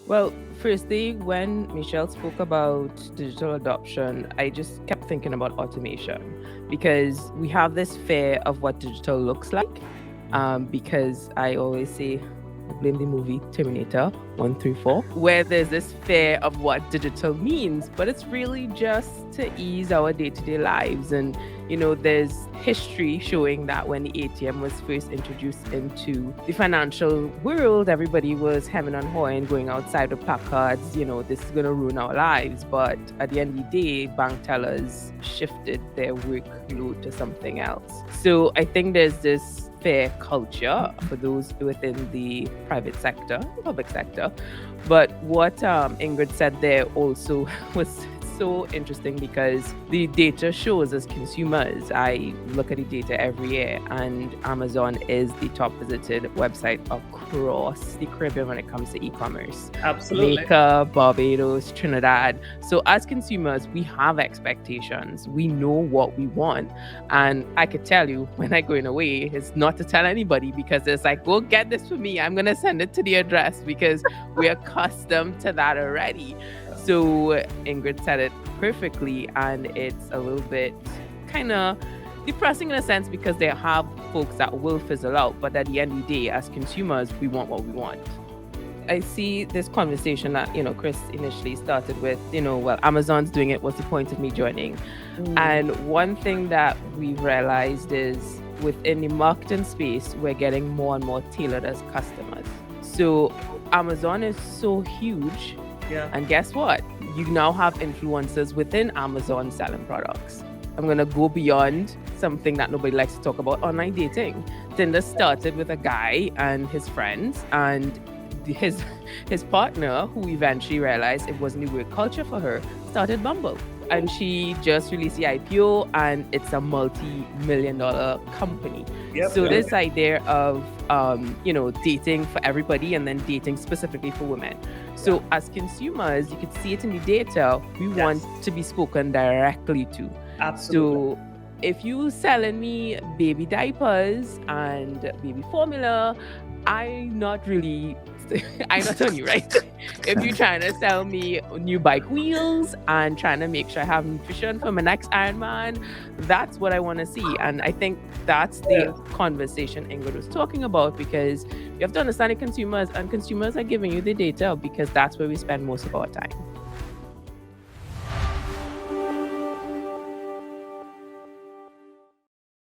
Well, firstly, when Michelle spoke about digital adoption, I just kept thinking about automation because we have this fear of what digital looks like. Because I always say, I blame the movie Terminator 1 through 4, where there's this fear of what digital means, but it's really just to ease our day to day lives. And, there's history showing that when the ATM was first introduced into the financial world, everybody was hemming and hawing, going outside with placards, this is going to ruin our lives. But at the end of the day, bank tellers shifted their workload to something else. So I think there's this fair culture for those within the private sector, public sector. But what Ingrid said there also was so interesting because the data shows as consumers, I look at the data every year, and Amazon is the top visited website across the Caribbean when it comes to e-commerce. Absolutely. Jamaica, Barbados, Trinidad. So as consumers, we have expectations. We know what we want. And I could tell you when I going away, it's not to tell anybody because it's like, go get this for me. I'm going to send it to the address because we're accustomed to that already. So Ingrid said it perfectly, and it's a little bit kind of depressing in a sense because they have folks that will fizzle out. But at the end of the day, as consumers, we want what we want. I see this conversation that, Chris initially started with, well, Amazon's doing it. What's the point of me joining? And one thing that we've realized is within the marketing space, we're getting more and more tailored as customers. So Amazon is so huge. Yeah. And guess what? You now have influencers within Amazon selling products. I'm going to go beyond something that nobody likes to talk about, online dating. Tinder started with a guy and his friends, and his partner, who eventually realized it wasn't the work culture for her, started Bumble. And she just released the IPO, and it's a multi-million-dollar company. This idea of, dating for everybody and then dating specifically for women. So as consumers, you could see it in the data. We want to be spoken directly to. Absolutely. So if you selling me baby diapers and baby formula, I'm not on you, right? If you're trying to sell me new bike wheels and trying to make sure I have nutrition for my next Ironman, that's what I want to see. And I think that's the conversation Ingrid was talking about, because you have to understand the consumers, and consumers are giving you the data because that's where we spend most of our time.